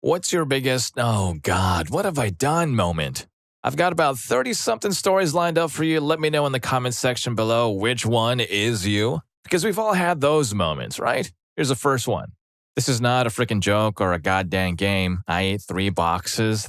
What's your biggest, oh God, what have I done moment? I've got about 30-something stories lined up for you. Let me know in the comments section below which one is you, because we've all had those moments, right? Here's the first one. This is not a freaking joke or a goddamn game. I ate three boxes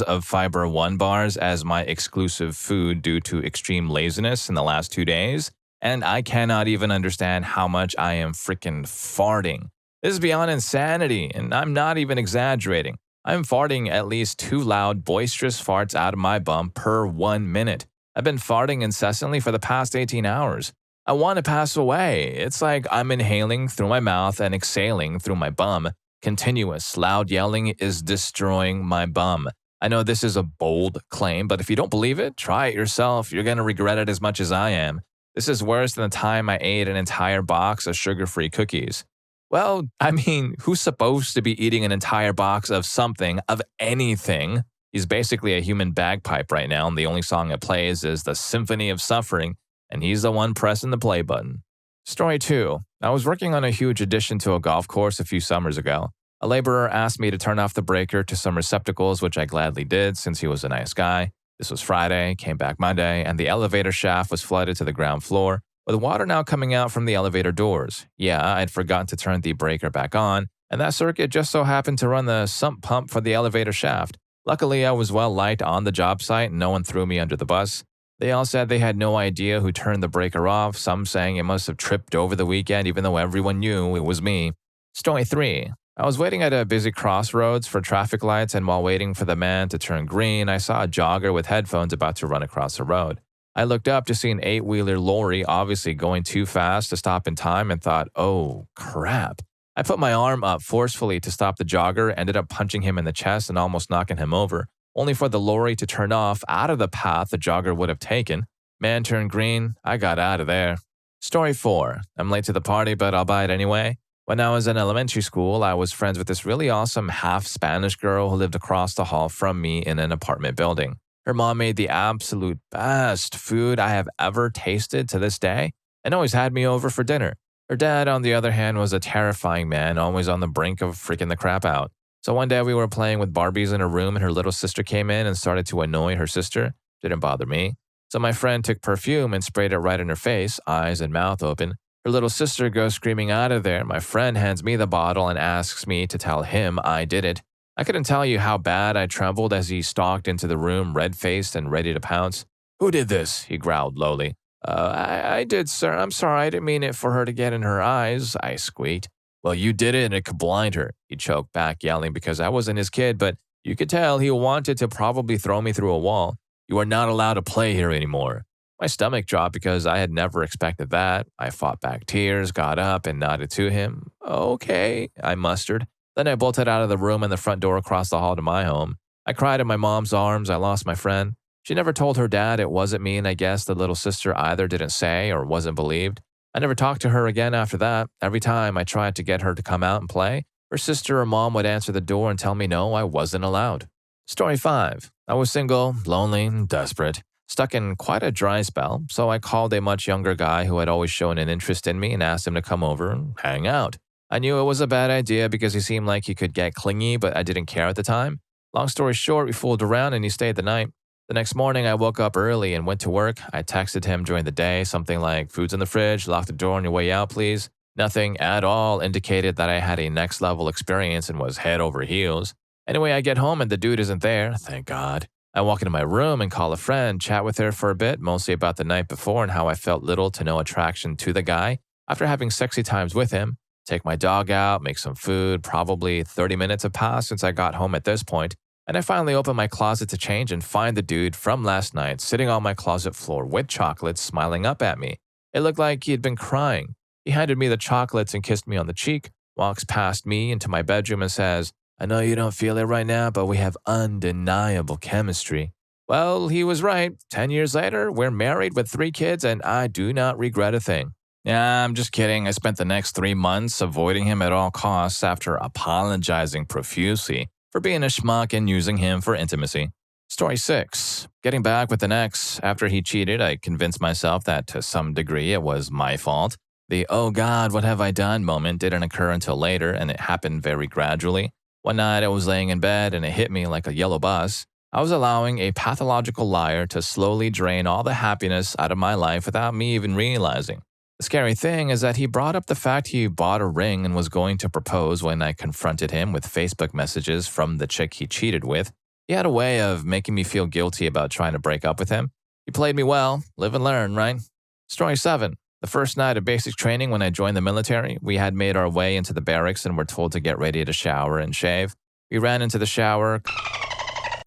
of Fiber One bars as my exclusive food due to extreme laziness in the last 2 days, and I cannot even understand how much I am freaking farting. This is beyond insanity, and I'm not even exaggerating. I'm farting at least 2 loud, boisterous farts out of my bum per 1 minute. I've been farting incessantly for the past 18 hours. I want to pass away. It's like I'm inhaling through my mouth and exhaling through my bum. Continuous, loud yelling is destroying my bum. I know this is a bold claim, but if you don't believe it, try it yourself. You're going to regret it as much as I am. This is worse than the time I ate an entire box of sugar-free cookies. Well, I mean, who's supposed to be eating an entire box of something, of anything? He's basically a human bagpipe right now, and the only song it plays is the Symphony of Suffering, and he's the one pressing the play button. Story 2. I was working on a huge addition to a golf course a few summers ago. A laborer asked me to turn off the breaker to some receptacles, which I gladly did since he was a nice guy. This was Friday, came back Monday, and the elevator shaft was flooded to the ground floor, with water now coming out from the elevator doors. Yeah, I'd forgotten to turn the breaker back on, and that circuit just so happened to run the sump pump for the elevator shaft. Luckily, I was well liked on the job site and no one threw me under the bus. They all said they had no idea who turned the breaker off, some saying it must have tripped over the weekend even though everyone knew it was me. Story 3. I was waiting at a busy crossroads for traffic lights, and while waiting for the man to turn green, I saw a jogger with headphones about to run across the road. I looked up to see an 8-wheeler lorry obviously going too fast to stop in time and thought, oh, crap. I put my arm up forcefully to stop the jogger, ended up punching him in the chest and almost knocking him over, only for the lorry to turn off out of the path the jogger would have taken. Man turned green. I got out of there. Story 4. I'm late to the party, but I'll buy it anyway. When I was in elementary school, I was friends with this really awesome half-Spanish girl who lived across the hall from me in an apartment building. Her mom made the absolute best food I have ever tasted to this day and always had me over for dinner. Her dad, on the other hand, was a terrifying man, always on the brink of freaking the crap out. So one day we were playing with Barbies in her room and her little sister came in and started to annoy her sister. Didn't bother me. So my friend took perfume and sprayed it right in her face, eyes and mouth open. Her little sister goes screaming out of there. My friend hands me the bottle and asks me to tell him I did it. I couldn't tell you how bad I trembled as he stalked into the room, red-faced and ready to pounce. "Who did this?" he growled lowly. I did, sir. I'm sorry. I didn't mean it for her to get in her eyes," I squeaked. "Well, you did it and it could blind her," he choked back, yelling because I wasn't his kid, but you could tell he wanted to probably throw me through a wall. "You are not allowed to play here anymore." My stomach dropped because I had never expected that. I fought back tears, got up, and nodded to him. "Okay," I mustered. Then I bolted out of the room and the front door across the hall to my home. I cried in my mom's arms. I lost my friend. She never told her dad it wasn't me, and I guess the little sister either didn't say or wasn't believed. I never talked to her again after that. Every time I tried to get her to come out and play, her sister or mom would answer the door and tell me no, I wasn't allowed. Story 5. I was single, lonely, and desperate, stuck in quite a dry spell, so I called a much younger guy who had always shown an interest in me and asked him to come over and hang out. I knew it was a bad idea because he seemed like he could get clingy, but I didn't care at the time. Long story short, we fooled around and he stayed the night. The next morning, I woke up early and went to work. I texted him during the day, something like, "Food's in the fridge, lock the door on your way out, please." Nothing at all indicated that I had a next-level experience and was head over heels. Anyway, I get home and the dude isn't there, thank God. I walk into my room and call a friend, chat with her for a bit, mostly about the night before and how I felt little to no attraction to the guy. After having sexy times with him, take my dog out, make some food, probably 30 minutes have passed since I got home at this point, and I finally open my closet to change and find the dude from last night sitting on my closet floor with chocolates, smiling up at me. It looked like he had been crying. He handed me the chocolates and kissed me on the cheek, walks past me into my bedroom and says, "I know you don't feel it right now, but we have undeniable chemistry." Well, he was right. 10 years later, we're married with 3 kids, and I do not regret a thing. Yeah, I'm just kidding. I spent the next 3 months avoiding him at all costs after apologizing profusely for being a schmuck and using him for intimacy. Story 6. Getting back with an ex. After he cheated, I convinced myself that to some degree it was my fault. The "oh God, what have I done" moment didn't occur until later, and it happened very gradually. One night I was laying in bed and it hit me like a yellow bus. I was allowing a pathological liar to slowly drain all the happiness out of my life without me even realizing. The scary thing is that he brought up the fact he bought a ring and was going to propose when I confronted him with Facebook messages from the chick he cheated with. He had a way of making me feel guilty about trying to break up with him. He played me well. Live and learn, right? Story 7. The first night of basic training when I joined the military, we had made our way into the barracks and were told to get ready to shower and shave. We ran into the shower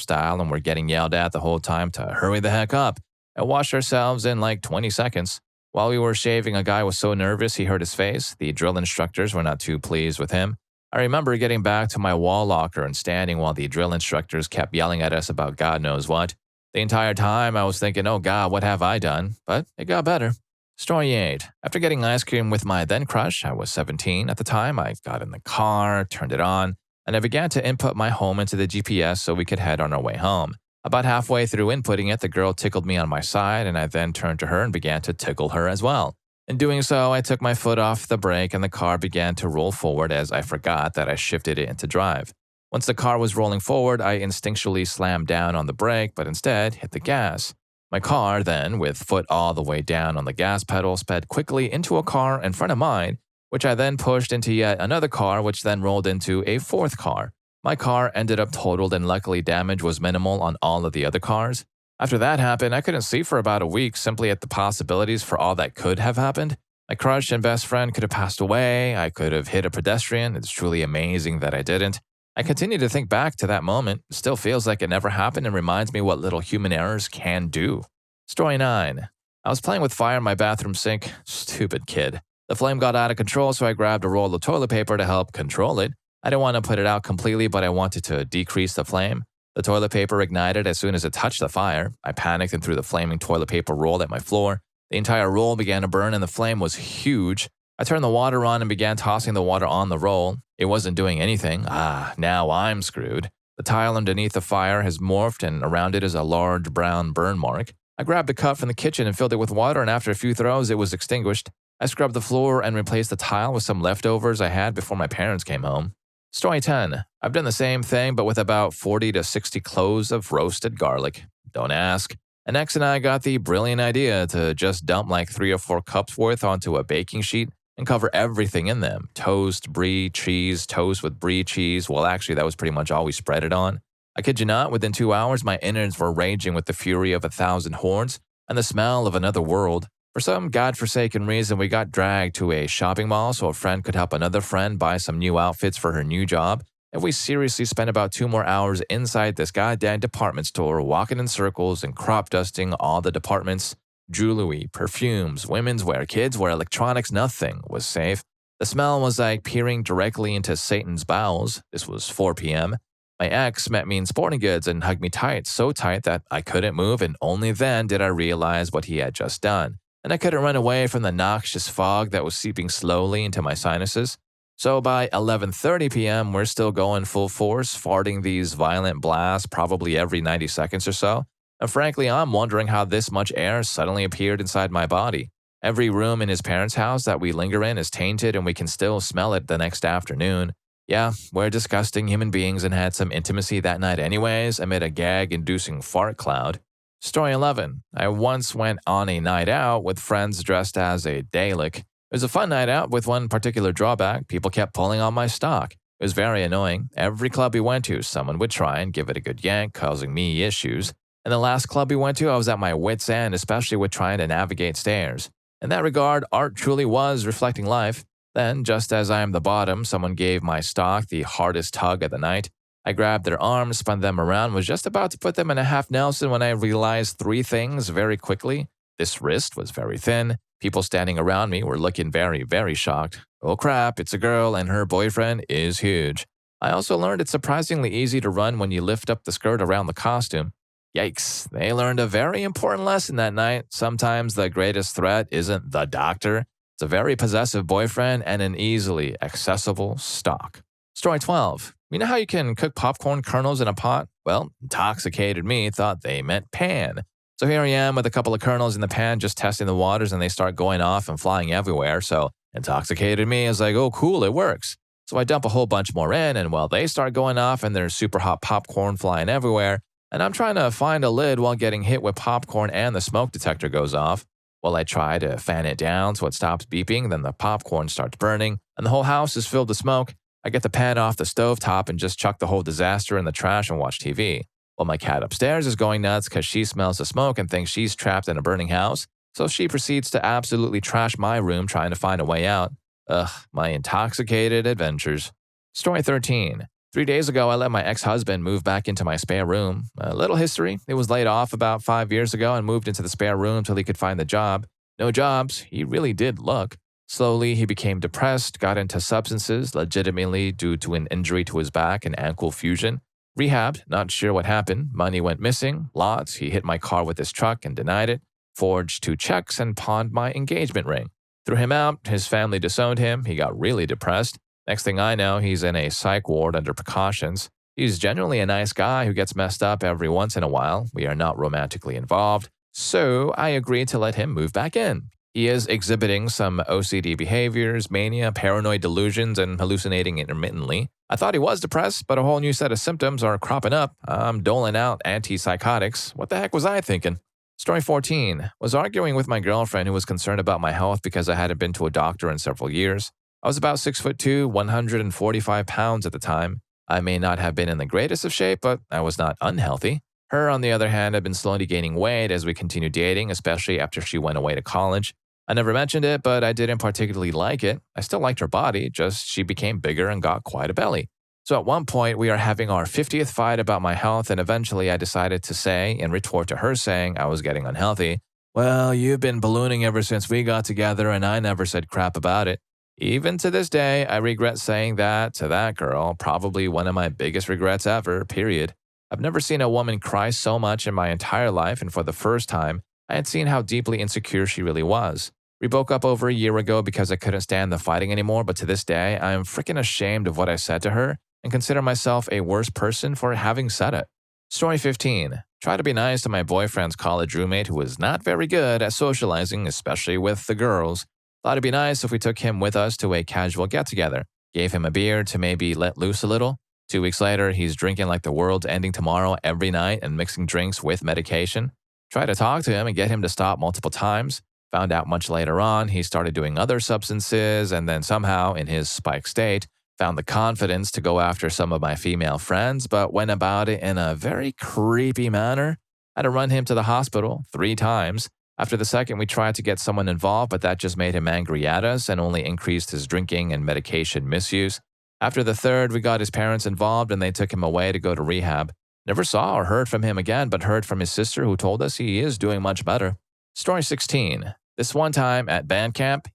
style and were getting yelled at the whole time to hurry the heck up and wash ourselves in like 20 seconds. While we were shaving, a guy was so nervous he hurt his face. The drill instructors were not too pleased with him. I remember getting back to my wall locker and standing while the drill instructors kept yelling at us about God knows what. The entire time I was thinking, oh God, what have I done? But it got better. Story 8. After getting ice cream with my then crush, I was 17 at the time, I got in the car, turned it on, and I began to input my home into the GPS so we could head on our way home. About halfway through inputting it, the girl tickled me on my side, and I then turned to her and began to tickle her as well. In doing so, I took my foot off the brake and the car began to roll forward as I forgot that I shifted it into drive. Once the car was rolling forward, I instinctually slammed down on the brake, but instead hit the gas. My car then, with foot all the way down on the gas pedal, sped quickly into a car in front of mine, which I then pushed into yet another car, which then rolled into a fourth car. My car ended up totaled and luckily damage was minimal on all of the other cars. After that happened, I couldn't see for about a week simply at the possibilities for all that could have happened. My crush and best friend could have passed away. I could have hit a pedestrian. It's truly amazing that I didn't. I continue to think back to that moment. It still feels like it never happened and reminds me what little human errors can do. Story 9. I was playing with fire in my bathroom sink. Stupid kid. The flame got out of control, so I grabbed a roll of toilet paper to help control it. I didn't want to put it out completely, but I wanted to decrease the flame. The toilet paper ignited as soon as it touched the fire. I panicked and threw the flaming toilet paper roll at my floor. The entire roll began to burn and the flame was huge. I turned the water on and began tossing the water on the roll. It wasn't doing anything. Now I'm screwed. The tile underneath the fire has morphed and around it is a large brown burn mark. I grabbed a cup from the kitchen and filled it with water, and after a few throws, it was extinguished. I scrubbed the floor and replaced the tile with some leftovers I had before my parents came home. Story 10. I've done the same thing, but with about 40 to 60 cloves of roasted garlic. Don't ask. An ex and I got the brilliant idea to just dump like 3 or 4 cups worth onto a baking sheet and cover everything in them. Toast, brie, cheese, toast with brie cheese. Well, actually, that was pretty much all we spread it on. I kid you not, within 2 hours, my innards were raging with the fury of 1,000 horns and the smell of another world. For some godforsaken reason, we got dragged to a shopping mall so a friend could help another friend buy some new outfits for her new job, and we seriously spent about 2 more hours inside this goddamn department store, walking in circles and crop dusting all the departments. Jewelry, perfumes, women's wear, kids wear, electronics, nothing was safe. The smell was like peering directly into Satan's bowels. This was 4 p.m. My ex met me in sporting goods and hugged me tight, so tight that I couldn't move, and only then did I realize what he had just done. And I couldn't run away from the noxious fog that was seeping slowly into my sinuses. So by 11:30 p.m., we're still going full force, farting these violent blasts probably every 90 seconds or so. And frankly, I'm wondering how this much air suddenly appeared inside my body. Every room in his parents' house that we linger in is tainted and we can still smell it the next afternoon. Yeah, we're disgusting human beings and had some intimacy that night anyways amid a gag-inducing fart cloud. Story 11. I once went on a night out with friends dressed as a Dalek. It was a fun night out with one particular drawback. People kept pulling on my stock. It was very annoying. Every club we went to, someone would try and give it a good yank, causing me issues. And the last club we went to, I was at my wit's end, especially with trying to navigate stairs. In that regard, art truly was reflecting life. Then, just as I am the bottom, someone gave my stock the hardest tug of the night. I grabbed their arms, spun them around, was just about to put them in a half Nelson when I realized 3 things very quickly. This wrist was very thin. People standing around me were looking very, very shocked. Oh crap, it's a girl and her boyfriend is huge. I also learned it's surprisingly easy to run when you lift up the skirt around the costume. Yikes, they learned a very important lesson that night. Sometimes the greatest threat isn't the doctor. It's a very possessive boyfriend and an easily accessible stock. Story 12. You know how you can cook popcorn kernels in a pot? Well, Intoxicated me thought they meant pan. So here I am with a couple of kernels in the pan just testing the waters and they start going off and flying everywhere. So Intoxicated me is like, oh cool, it works. So I dump a whole bunch more in, and well, they start going off and there's super hot popcorn flying everywhere, and I'm trying to find a lid while getting hit with popcorn and the smoke detector goes off. Well, I try to fan it down so it stops beeping, then the popcorn starts burning, and the whole house is filled with smoke. I get the pan off the stovetop and just chuck the whole disaster in the trash and watch TV. Well, my cat upstairs is going nuts because she smells the smoke and thinks she's trapped in a burning house, so she proceeds to absolutely trash my room trying to find a way out. Ugh, my intoxicated adventures. Story 13. 3 days ago, I let my ex-husband move back into my spare room. A little history. He was laid off about 5 years ago and moved into the spare room till he could find a job. No jobs. He really did look. Slowly, he became depressed, got into substances, legitimately due to an injury to his back and ankle fusion. Rehabbed, not sure what happened. Money went missing, lots. He hit my car with his truck and denied it. Forged 2 checks and pawned my engagement ring. Threw him out. His family disowned him. He got really depressed. Next thing I know, he's in a psych ward under precautions. He's genuinely a nice guy who gets messed up every once in a while. We are not romantically involved, so I agreed to let him move back in. He is exhibiting some OCD behaviors, mania, paranoid delusions, and hallucinating intermittently. I thought he was depressed, but a whole new set of symptoms are cropping up. I'm doling out antipsychotics. What the heck was I thinking? Story 14. Was arguing with my girlfriend who was concerned about my health because I hadn't been to a doctor in several years. I was about 6'2", 145 pounds at the time. I may not have been in the greatest of shape, but I was not unhealthy. Her, on the other hand, had been slowly gaining weight as we continued dating, especially after she went away to college. I never mentioned it, but I didn't particularly like it. I still liked her body, just she became bigger and got quite a belly. So at one point, we are having our 50th fight about my health, and eventually I decided to say, in retort to her saying I was getting unhealthy, "Well, you've been ballooning ever since we got together, and I never said crap about it." Even to this day, I regret saying that to that girl, probably one of my biggest regrets ever, period. I've never seen a woman cry so much in my entire life, and for the first time, I had seen how deeply insecure she really was. We broke up over a year ago because I couldn't stand the fighting anymore, but to this day, I am freaking ashamed of what I said to her and consider myself a worse person for having said it. Story 15. Try to be nice to my boyfriend's college roommate who was not very good at socializing, especially with the girls. Thought it'd be nice if we took him with us to a casual get-together. Gave him a beer to maybe let loose a little. 2 weeks later, he's drinking like the world's ending tomorrow every night and mixing drinks with medication. Tried to talk to him and get him to stop multiple times. Found out much later on he started doing other substances and then somehow, in his spike state, found the confidence to go after some of my female friends, but went about it in a very creepy manner. Had to run him to the hospital 3 times. After the second, we tried to get someone involved, but that just made him angry at us and only increased his drinking and medication misuse. After the third, we got his parents involved and they took him away to go to rehab. Never saw or heard from him again, but heard from his sister who told us he is doing much better. Story 16. This one time at band camp,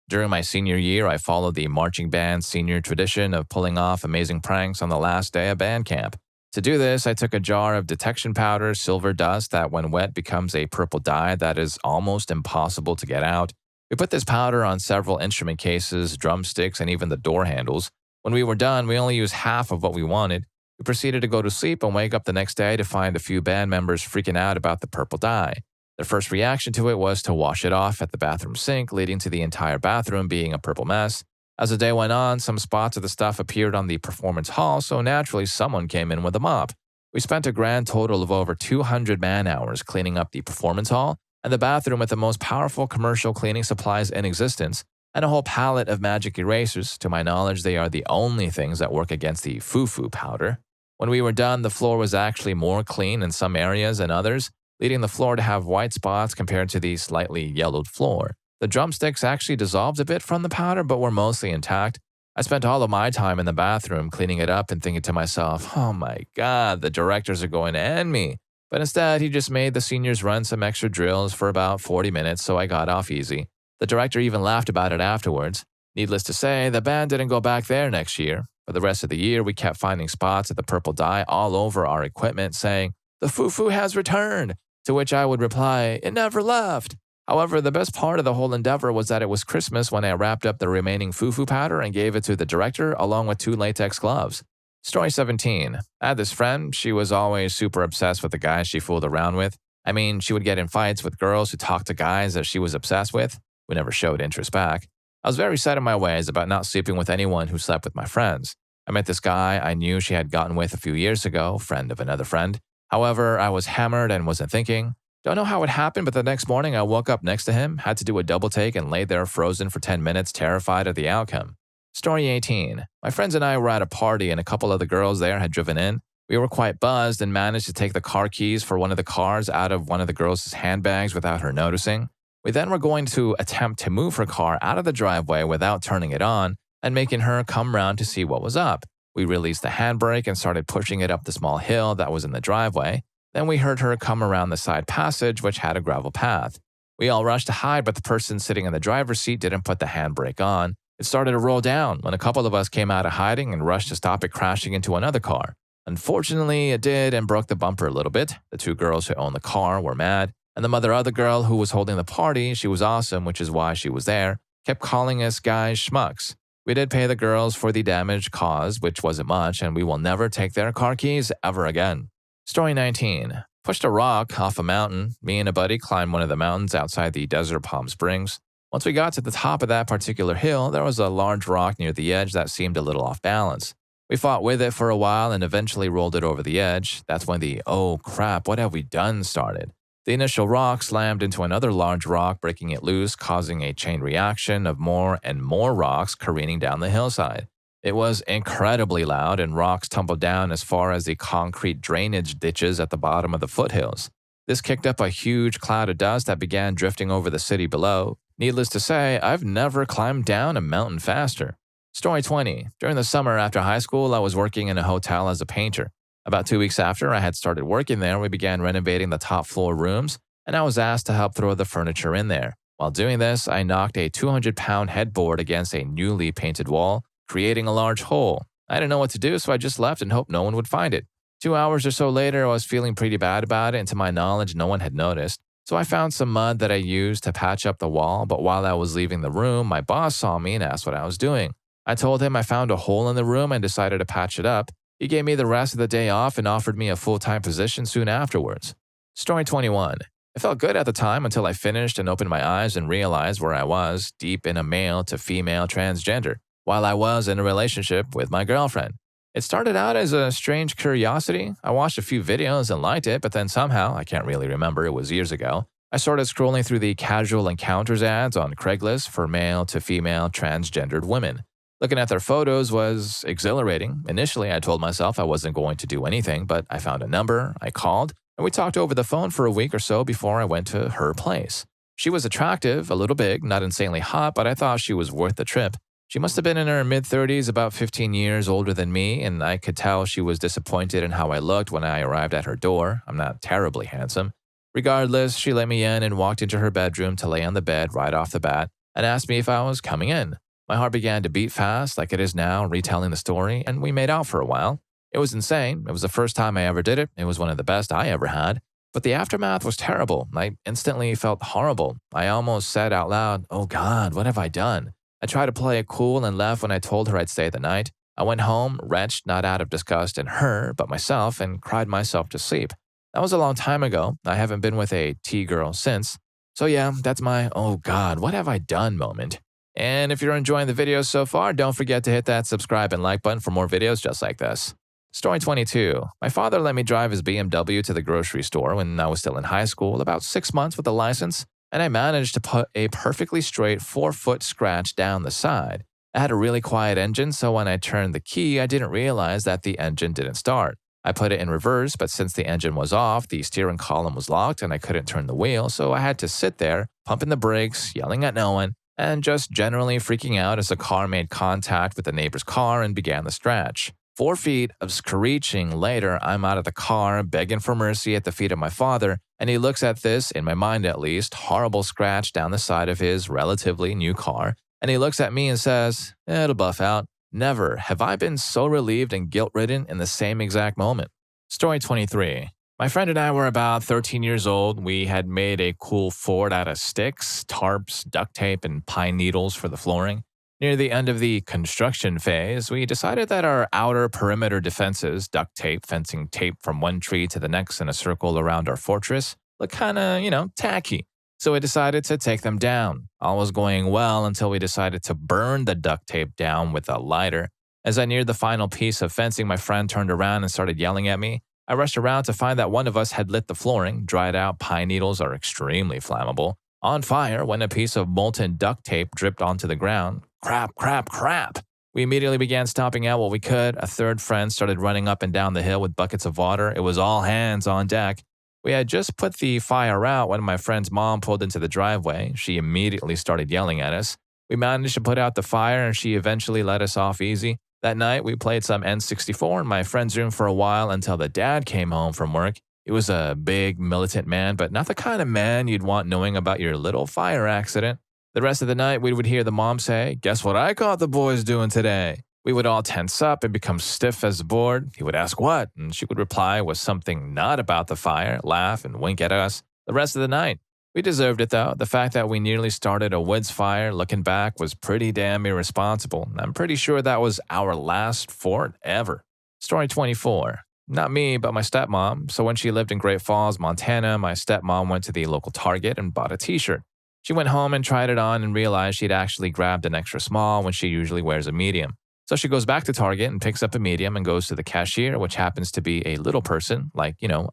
during my senior year, I followed the marching band's senior tradition of pulling off amazing pranks on the last day of band camp. To do this, I took a jar of detection powder, silver dust that when wet becomes a purple dye that is almost impossible to get out. We put this powder on several instrument cases, drumsticks, and even the door handles. When we were done, we only used half of what we wanted. We proceeded to go to sleep and wake up the next day to find a few band members freaking out about the purple dye. Their first reaction to it was to wash it off at the bathroom sink, leading to the entire bathroom being a purple mess. As the day went on, some spots of the stuff appeared on the performance hall, so naturally someone came in with a mop. We spent a grand total of over 200 man-hours cleaning up the performance hall and the bathroom with the most powerful commercial cleaning supplies in existence, and a whole palette of magic erasers. To my knowledge, they are the only things that work against the foo-foo powder. When we were done, the floor was actually more clean in some areas than others, leading the floor to have white spots compared to the slightly yellowed floor. The drumsticks actually dissolved a bit from the powder, but were mostly intact. I spent all of my time in the bathroom cleaning it up and thinking to myself, oh my God, the directors are going to end me. But instead, he just made the seniors run some extra drills for about 40 minutes, so I got off easy. The director even laughed about it afterwards. Needless to say, the band didn't go back there next year. For the rest of the year, we kept finding spots of the purple dye all over our equipment saying, "The foo-foo has returned," to which I would reply, "It never left." However, the best part of the whole endeavor was that it was Christmas when I wrapped up the remaining foo-foo powder and gave it to the director along with 2 latex gloves. Story 17. I had this friend. She was always super obsessed with the guys she fooled around with. I mean, she would get in fights with girls who talked to guys that she was obsessed with. We never showed interest back. I was very set in my ways about not sleeping with anyone who slept with my friends. I met this guy I knew she had gotten with a few years ago, friend of another friend. However, I was hammered and wasn't thinking. Don't know how it happened, but the next morning I woke up next to him, had to do a double take, and laid there frozen for 10 minutes, terrified of the outcome. Story 18. My friends and I were at a party, and a couple of the girls there had driven in. We were quite buzzed and managed to take the car keys for one of the cars out of one of the girls' handbags without her noticing. We then were going to attempt to move her car out of the driveway without turning it on and making her come round to see what was up. We released the handbrake and started pushing it up the small hill that was in the driveway. Then we heard her come around the side passage, which had a gravel path. We all rushed to hide, but the person sitting in the driver's seat didn't put the handbrake on. It started to roll down when a couple of us came out of hiding and rushed to stop it crashing into another car. Unfortunately, it did and broke the bumper a little bit. The two girls who owned the car were mad, and the other girl who was holding the party, she was awesome, which is why she was there, kept calling us guys schmucks. We did pay the girls for the damage caused, which wasn't much, and we will never take their car keys ever again. Story 19. Pushed a rock off a mountain. Me and a buddy climbed one of the mountains outside the desert Palm Springs. Once we got to the top of that particular hill, there was a large rock near the edge that seemed a little off balance. We fought with it for a while and eventually rolled it over the edge. That's when the "oh crap, what have we done" started. The initial rock slammed into another large rock, breaking it loose, causing a chain reaction of more and more rocks careening down the hillside. It was incredibly loud, and rocks tumbled down as far as the concrete drainage ditches at the bottom of the foothills. This kicked up a huge cloud of dust that began drifting over the city below. Needless to say, I've never climbed down a mountain faster. Story 20. During the summer after high school, I was working in a hotel as a painter. About 2 weeks after I had started working there, we began renovating the top floor rooms, and I was asked to help throw the furniture in there. While doing this, I knocked a 200-pound headboard against a newly painted wall, creating a large hole. I didn't know what to do, so I just left and hoped no one would find it. 2 hours or so later, I was feeling pretty bad about it, and to my knowledge, no one had noticed. So I found some mud that I used to patch up the wall, but while I was leaving the room, my boss saw me and asked what I was doing. I told him I found a hole in the room and decided to patch it up. He gave me the rest of the day off and offered me a full-time position soon afterwards. Story 21. It felt good at the time until I finished and opened my eyes and realized where I was, deep in a male to female transgender, while I was in a relationship with my girlfriend. It started out as a strange curiosity. I watched a few videos and liked it, but then somehow, I can't really remember, it was years ago, I started scrolling through the casual encounters ads on Craigslist for male to female transgendered women. Looking at their photos was exhilarating. Initially, I told myself I wasn't going to do anything, but I found a number, I called, and we talked over the phone for a week or so before I went to her place. She was attractive, a little big, not insanely hot, but I thought she was worth the trip. She must have been in her mid-30s, about 15 years older than me, and I could tell she was disappointed in how I looked when I arrived at her door. I'm not terribly handsome. Regardless, she let me in and walked into her bedroom to lay on the bed right off the bat and asked me if I was coming in. My heart began to beat fast, like it is now, retelling the story, and we made out for a while. It was insane. It was the first time I ever did it. It was one of the best I ever had. But the aftermath was terrible. I instantly felt horrible. I almost said out loud, "Oh God, what have I done?" I tried to play it cool and left when I told her I'd stay the night. I went home, wretched, not out of disgust in her, but myself, and cried myself to sleep. That was a long time ago. I haven't been with a T-girl since. So yeah, that's my "oh God, what have I done" moment. And if you're enjoying the videos so far, don't forget to hit that subscribe and like button for more videos just like this. Story 22. My father let me drive his BMW to the grocery store when I was still in high school, about 6 months with a license, and I managed to put a perfectly straight 4-foot scratch down the side. I had a really quiet engine, so when I turned the key, I didn't realize that the engine didn't start. I put it in reverse, but since the engine was off, the steering column was locked and I couldn't turn the wheel, so I had to sit there, pumping the brakes, yelling at no one, and just generally freaking out as the car made contact with the neighbor's car and began the stretch. 4 feet of screeching later, I'm out of the car, begging for mercy at the feet of my father, and he looks at this, in my mind at least, horrible scratch down the side of his relatively new car, and he looks at me and says, "It'll buff out." Never have I been so relieved and guilt-ridden in the same exact moment. Story 23. My friend and I were about 13 years old. We had made a cool fort out of sticks, tarps, duct tape, and pine needles for the flooring. Near the end of the construction phase, we decided that our outer perimeter defenses, duct tape, fencing tape from one tree to the next in a circle around our fortress, looked kinda, tacky. So we decided to take them down. All was going well until we decided to burn the duct tape down with a lighter. As I neared the final piece of fencing, my friend turned around and started yelling at me. I rushed around to find that one of us had lit the flooring. Dried out pine needles are extremely flammable. On fire when a piece of molten duct tape dripped onto the ground. Crap, crap, crap. We immediately began stomping out what we could. A third friend started running up and down the hill with buckets of water. It was all hands on deck. We had just put the fire out when my friend's mom pulled into the driveway. She immediately started yelling at us. We managed to put out the fire and she eventually let us off easy. That night, we played some N64 in my friend's room for a while until the dad came home from work. He was a big, militant man, but not the kind of man you'd want knowing about your little fire accident. The rest of the night, we would hear the mom say, "Guess what I caught the boys doing today?" We would all tense up and become stiff as a board. He would ask what, and she would reply with something not about the fire, laugh, and wink at us. The rest of the night. We deserved it, though. The fact that we nearly started a woods fire, looking back, was pretty damn irresponsible. I'm pretty sure that was our last fort ever. Story 24. Not me, but my stepmom. So when she lived in Great Falls, Montana, my stepmom went to the local Target and bought a t-shirt. She went home and tried it on and realized she'd actually grabbed an extra small when she usually wears a medium. So she goes back to Target and picks up a medium and goes to the cashier, which happens to be a little person, like, a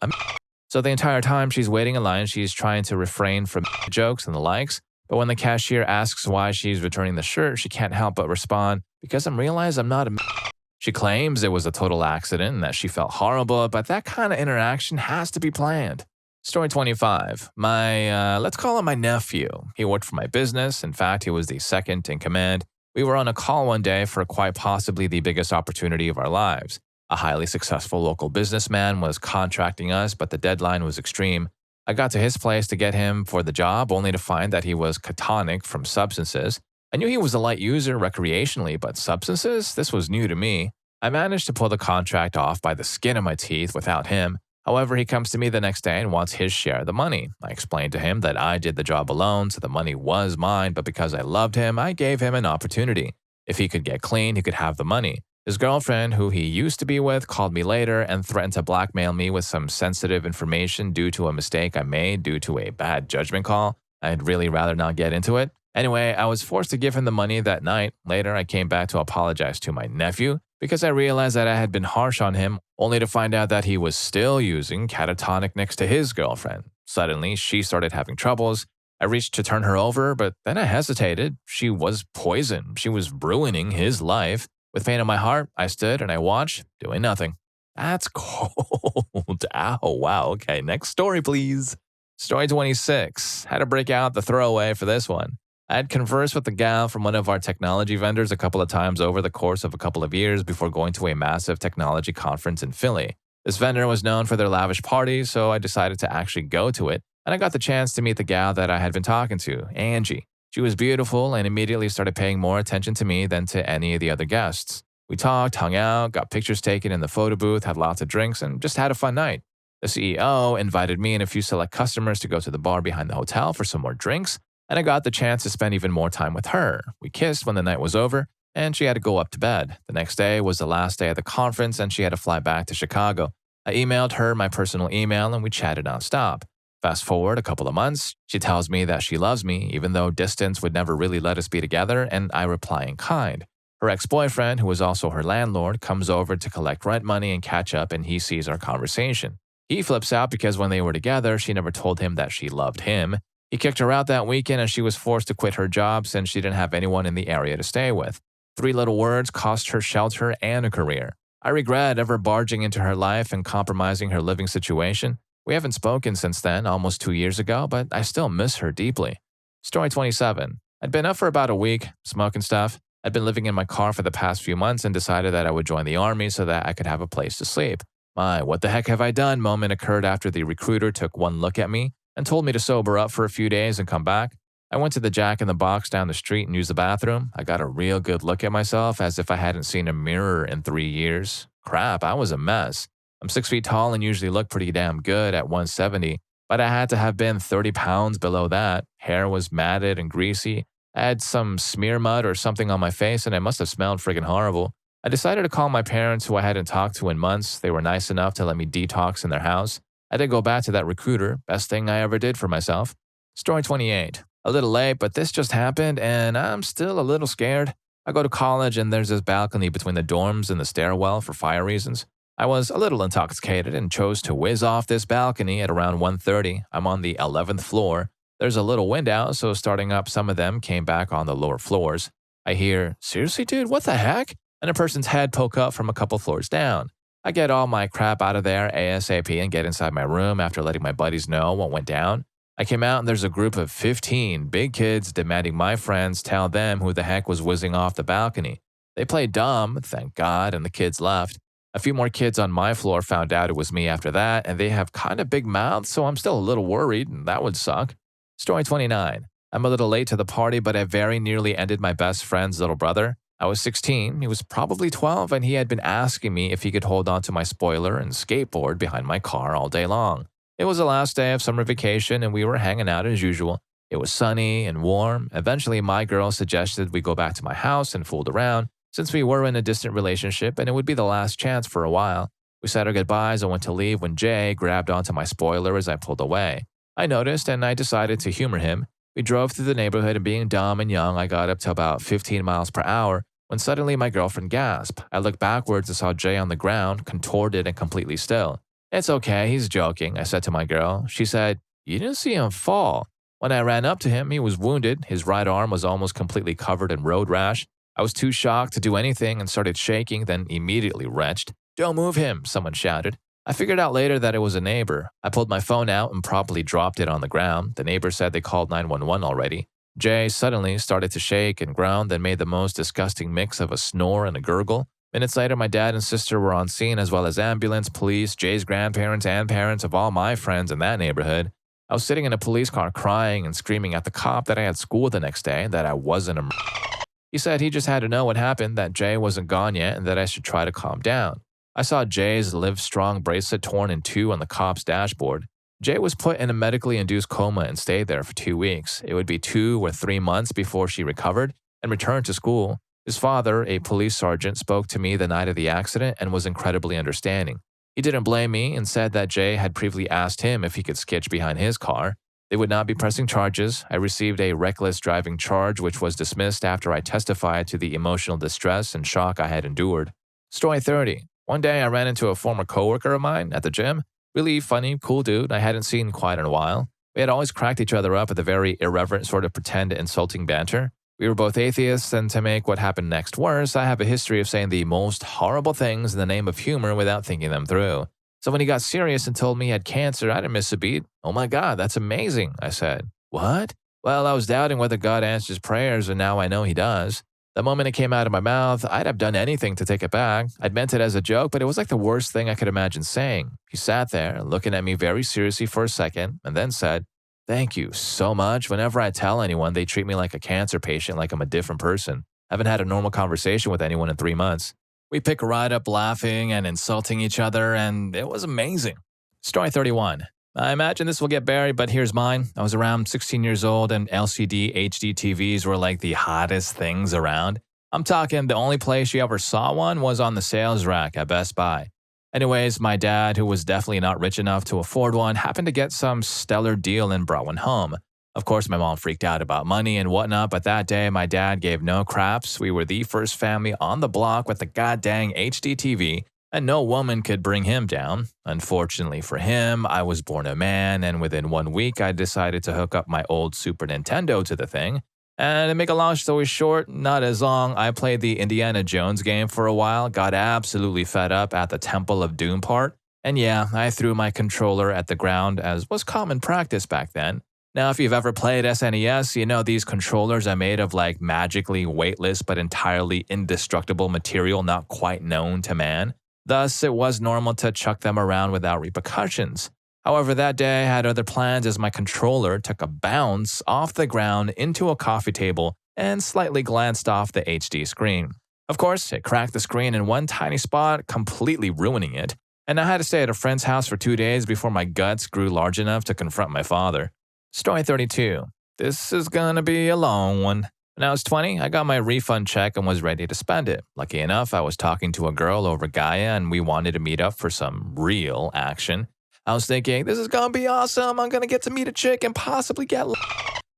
So the entire time she's waiting in line, she's trying to refrain from jokes and the likes. But when the cashier asks why she's returning the shirt, she can't help but respond, "Because I realize I'm not a." She claims it was a total accident and that she felt horrible, but that kind of interaction has to be planned. Story 25. Let's call him my nephew. He worked for my business. In fact, he was the second in command. We were on a call one day for quite possibly the biggest opportunity of our lives. A highly successful local businessman was contracting us, but the deadline was extreme. I got to his place to get him for the job, only to find that he was catatonic from substances. I knew he was a light user recreationally, but substances? This was new to me. I managed to pull the contract off by the skin of my teeth without him. However, he comes to me the next day and wants his share of the money. I explained to him that I did the job alone, so the money was mine, but because I loved him, I gave him an opportunity. If he could get clean, he could have the money. His girlfriend, who he used to be with, called me later and threatened to blackmail me with some sensitive information due to a mistake I made due to a bad judgment call. I'd really rather not get into it. Anyway, I was forced to give him the money that night. Later, I came back to apologize to my nephew because I realized that I had been harsh on him, only to find out that he was still using catatonic next to his girlfriend. Suddenly, she started having troubles. I reached to turn her over, but then I hesitated. She was poison. She was ruining his life. With pain in my heart, I stood and I watched, doing nothing. That's cold. Ow, wow. Okay, next story, please. Story 26. Had to break out the throwaway for this one. I had conversed with the gal from one of our technology vendors a couple of times over the course of a couple of years before going to a massive technology conference in Philly. This vendor was known for their lavish parties, so I decided to actually go to it, and I got the chance to meet the gal that I had been talking to, Angie. She was beautiful and immediately started paying more attention to me than to any of the other guests. We talked, hung out, got pictures taken in the photo booth, had lots of drinks, and just had a fun night. The CEO invited me and a few select customers to go to the bar behind the hotel for some more drinks, and I got the chance to spend even more time with her. We kissed when the night was over, and she had to go up to bed. The next day was the last day of the conference, and she had to fly back to Chicago. I emailed her my personal email, and we chatted nonstop. Fast forward a couple of months, she tells me that she loves me, even though distance would never really let us be together, and I reply in kind. Her ex-boyfriend, who was also her landlord, comes over to collect rent money and catch up, and he sees our conversation. He flips out because when they were together, she never told him that she loved him. He kicked her out that weekend and she was forced to quit her job since she didn't have anyone in the area to stay with. 3 little words cost her shelter and a career. I regret ever barging into her life and compromising her living situation. We haven't spoken since then, almost 2 years ago, but I still miss her deeply. Story 27. I'd been up for about a week, smoking stuff. I'd been living in my car for the past few months and decided that I would join the army so that I could have a place to sleep. My what the heck have I done moment occurred after the recruiter took one look at me and told me to sober up for a few days and come back. I went to the Jack in the Box down the street and used the bathroom. I got a real good look at myself as if I hadn't seen a mirror in 3 years. Crap, I was a mess. I'm 6 feet tall and usually look pretty damn good at 170, but I had to have been 30 pounds below that. Hair was matted and greasy. I had some smear mud or something on my face and I must have smelled friggin' horrible. I decided to call my parents, who I hadn't talked to in months. They were nice enough to let me detox in their house. I did go back to that recruiter, best thing I ever did for myself. Story 28. A little late, but this just happened, and I'm still a little scared. I go to college, and there's this balcony between the dorms and the stairwell for fire reasons. I was a little intoxicated and chose to whiz off this balcony at around 1:30. I'm on the 11th floor. There's a little wind out, so starting up, some of them came back on the lower floors. I hear, "Seriously, dude, what the heck?" And a person's head poke up from a couple floors down. I get all my crap out of there ASAP and get inside my room after letting my buddies know what went down. I came out and there's a group of 15 big kids demanding my friends tell them who the heck was whizzing off the balcony. They played dumb, thank God, and the kids left. A few more kids on my floor found out it was me after that, and they have kind of big mouths, so I'm still a little worried, and that would suck. Story 29. I'm a little late to the party, but I very nearly ended my best friend's little brother. I was 16, he was probably 12, and he had been asking me if he could hold on to my spoiler and skateboard behind my car all day long. It was the last day of summer vacation, and we were hanging out as usual. It was sunny and warm. Eventually, my girl suggested we go back to my house and fooled around, since we were in a distant relationship and it would be the last chance for a while. We said our goodbyes and went to leave when Jay grabbed onto my spoiler as I pulled away. I noticed and I decided to humor him. We drove through the neighborhood, and being dumb and young, I got up to about 15 miles per hour when suddenly my girlfriend gasped. I looked backwards and saw Jay on the ground, contorted and completely still. "It's okay, he's joking," I said to my girl. She said, "You didn't see him fall." When I ran up to him, he was wounded. His right arm was almost completely covered in road rash. I was too shocked to do anything and started shaking, then immediately retched. "Don't move him," someone shouted. I figured out later that it was a neighbor. I pulled my phone out and promptly dropped it on the ground. The neighbor said they called 911 already. Jay suddenly started to shake and groan, then made the most disgusting mix of a snore and a gurgle. Minutes later, my dad and sister were on scene, as well as ambulance, police, Jay's grandparents, and parents of all my friends in that neighborhood. I was sitting in a police car crying and screaming at the cop that I had school the next day, that I wasn't a He said he just had to know what happened, that Jay wasn't gone yet, and that I should try to calm down. I saw Jay's Live Strong bracelet torn in two on the cop's dashboard. Jay was put in a medically induced coma and stayed there for 2 weeks. It would be 2 or 3 months before she recovered and returned to school. His father, a police sergeant, spoke to me the night of the accident and was incredibly understanding. He didn't blame me and said that Jay had previously asked him if he could sketch behind his car. They would not be pressing charges. I received a reckless driving charge, which was dismissed after I testified to the emotional distress and shock I had endured. Story 30. One day I ran into a former coworker of mine at the gym. Really funny, cool dude I hadn't seen quite in a while. We had always cracked each other up with a very irreverent sort of pretend insulting banter. We were both atheists, and to make what happened next worse, I have a history of saying the most horrible things in the name of humor without thinking them through. So when he got serious and told me he had cancer, I didn't miss a beat. "Oh my God, that's amazing," I said. "What?" "Well, I was doubting whether God answers prayers, and now I know he does." The moment it came out of my mouth, I'd have done anything to take it back. I'd meant it as a joke, but it was like the worst thing I could imagine saying. He sat there, looking at me very seriously for a second, and then said, "Thank you so much. Whenever I tell anyone, they treat me like a cancer patient, like I'm a different person. I haven't had a normal conversation with anyone in 3 months." We picked right up laughing and insulting each other, and it was amazing. Story 31. I imagine this will get buried, but here's mine. I was around 16 years old, and LCD HD TVs were like the hottest things around. I'm talking the only place you ever saw one was on the sales rack at Best Buy. Anyways, my dad, who was definitely not rich enough to afford one, happened to get some stellar deal and brought one home. Of course, my mom freaked out about money and whatnot, but that day my dad gave no craps. We were the first family on the block with the goddamn HD TV, and no woman could bring him down. Unfortunately for him, I was born a man, and within 1 week I decided to hook up my old Super Nintendo to the thing. And to make a long story short, not as long, I played the Indiana Jones game for a while, got absolutely fed up at the Temple of Doom part, and yeah, I threw my controller at the ground, as was common practice back then. Now, if you've ever played SNES, you know these controllers are made of like magically weightless but entirely indestructible material not quite known to man. Thus, it was normal to chuck them around without repercussions. However, that day I had other plans, as my controller took a bounce off the ground into a coffee table and slightly glanced off the HD screen. Of course, it cracked the screen in one tiny spot, completely ruining it, and I had to stay at a friend's house for 2 days before my guts grew large enough to confront my father. Story 32. This is gonna be a long one. When I was 20, I got my refund check and was ready to spend it. Lucky enough, I was talking to a girl over Gaia, and we wanted to meet up for some real action. I was thinking, this is gonna be awesome. I'm gonna get to meet a chick and possibly get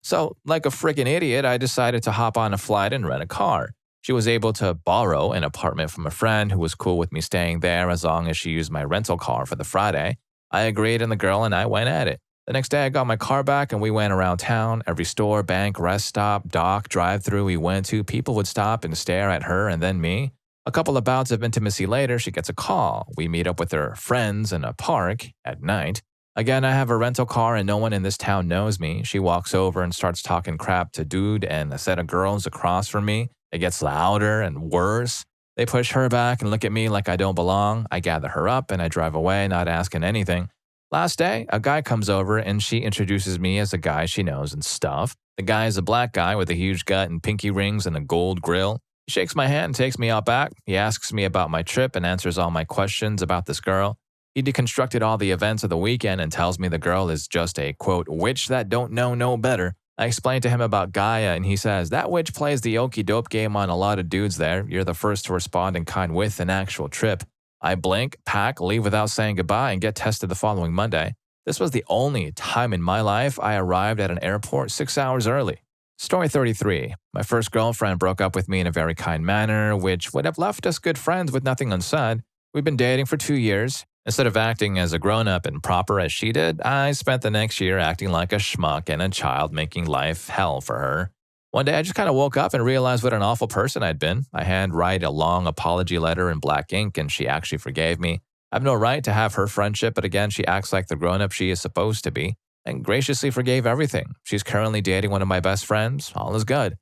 So, like a freaking idiot, I decided to hop on a flight and rent a car. She was able to borrow an apartment from a friend who was cool with me staying there as long as she used my rental car for the Friday. I agreed, and the girl and I went at it. The next day, I got my car back and we went around town. Every store, bank, rest stop, dock, drive through we went to, people would stop and stare at her and then me. A couple of bouts of intimacy later, she gets a call. We meet up with her friends in a park at night. Again, I have a rental car and no one in this town knows me. She walks over and starts talking crap to dude and a set of girls across from me. It gets louder and worse. They push her back and look at me like I don't belong. I gather her up and I drive away, not asking anything. Last day, a guy comes over and she introduces me as a guy she knows and stuff. The guy is a black guy with a huge gut and pinky rings and a gold grill. He shakes my hand and takes me out back. He asks me about my trip and answers all my questions about this girl. He deconstructed all the events of the weekend and tells me the girl is just a, quote, witch that don't know no better. I explained to him about Gaia and he says, that witch plays the okie dope game on a lot of dudes there. You're the first to respond in kind with an actual trip. I blink, pack, leave without saying goodbye, and get tested the following Monday. This was the only time in my life I arrived at an airport 6 hours early. Story 33. My first girlfriend broke up with me in a very kind manner, which would have left us good friends with nothing unsaid. We've been dating for 2 years. Instead of acting as a grown-up and proper as she did, I spent the next year acting like a schmuck and a child, making life hell for her. One day, I just kind of woke up and realized what an awful person I'd been. I handwrite a long apology letter in black ink, and she actually forgave me. I have no right to have her friendship, but again, she acts like the grown-up she is supposed to be, and graciously forgave everything. She's currently dating one of my best friends. All is good.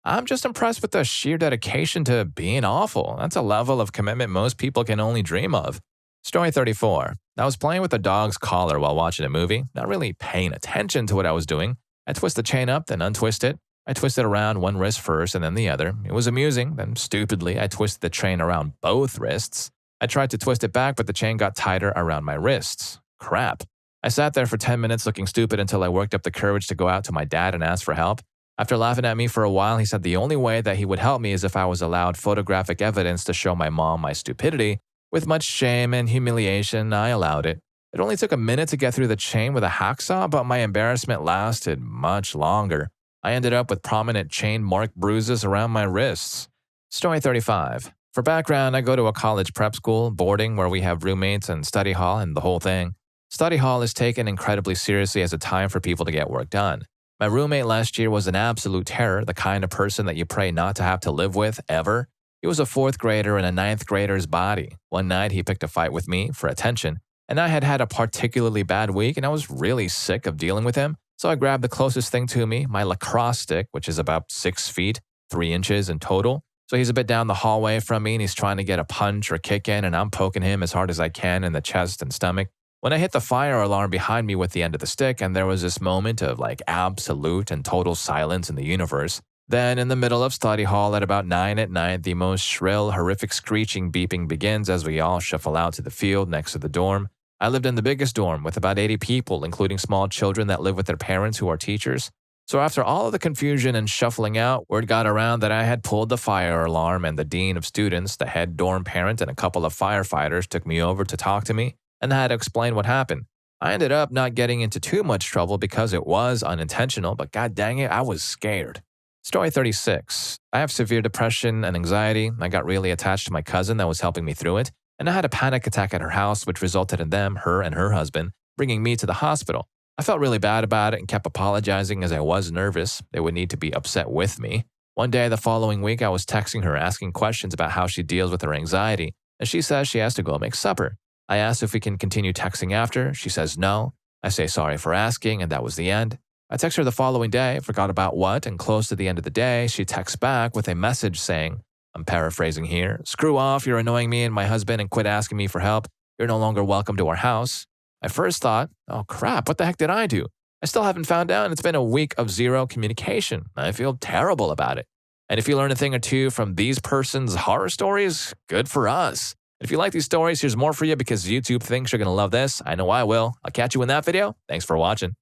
I'm just impressed with the sheer dedication to being awful. That's a level of commitment most people can only dream of. Story 34. I was playing with a dog's collar while watching a movie, not really paying attention to what I was doing. I twist the chain up, then untwist it. I twisted around one wrist first and then the other. It was amusing. Then, stupidly, I twisted the chain around both wrists. I tried to twist it back, but the chain got tighter around my wrists. Crap. I sat there for 10 minutes looking stupid until I worked up the courage to go out to my dad and ask for help. After laughing at me for a while, he said the only way that he would help me is if I was allowed photographic evidence to show my mom my stupidity. With much shame and humiliation, I allowed it. It only took a minute to get through the chain with a hacksaw, but my embarrassment lasted much longer. I ended up with prominent chain mark bruises around my wrists. Story 35. For background, I go to a college prep school, boarding, where we have roommates and study hall and the whole thing. Study hall is taken incredibly seriously as a time for people to get work done. My roommate last year was an absolute terror, the kind of person that you pray not to have to live with, ever. He was a 4th grader in a 9th grader's body. One night, he picked a fight with me for attention, and I had had a particularly bad week, and I was really sick of dealing with him. So I grabbed the closest thing to me, my lacrosse stick, which is about 6 feet, 3 inches in total. So he's a bit down the hallway from me, and he's trying to get a punch or kick in, and I'm poking him as hard as I can in the chest and stomach. When I hit the fire alarm behind me with the end of the stick, and there was this moment of absolute and total silence in the universe. Then, in the middle of study hall at about 9 at night, the most shrill, horrific screeching beeping begins as we all shuffle out to the field next to the dorm. I lived in the biggest dorm with about 80 people, including small children that live with their parents who are teachers. So after all of the confusion and shuffling out, word got around that I had pulled the fire alarm, and the dean of students, the head dorm parent, and a couple of firefighters took me over to talk to me, and I had to explain what happened. I ended up not getting into too much trouble because it was unintentional, but god dang it, I was scared. Story 36. I have severe depression and anxiety. I got really attached to my cousin that was helping me through it, and I had a panic attack at her house, which resulted in her and her husband, bringing me to the hospital. I felt really bad about it and kept apologizing as I was nervous. They would need to be upset with me. One day the following week, I was texting her asking questions about how she deals with her anxiety, and she says she has to go make supper. I asked if we can continue texting after. She says no. I say sorry for asking, and that was the end. I text her the following day, forgot about what, and close to the end of the day, she texts back with a message saying, I'm paraphrasing here, "Screw off, you're annoying me and my husband, and quit asking me for help. You're no longer welcome to our house." I first thought, oh crap, what the heck did I do? I still haven't found out, and it's been a week of zero communication. I feel terrible about it. And if you learn a thing or two from these persons' horror stories, good for us. If you like these stories, here's more for you because YouTube thinks you're going to love this. I know I will. I'll catch you in that video. Thanks for watching.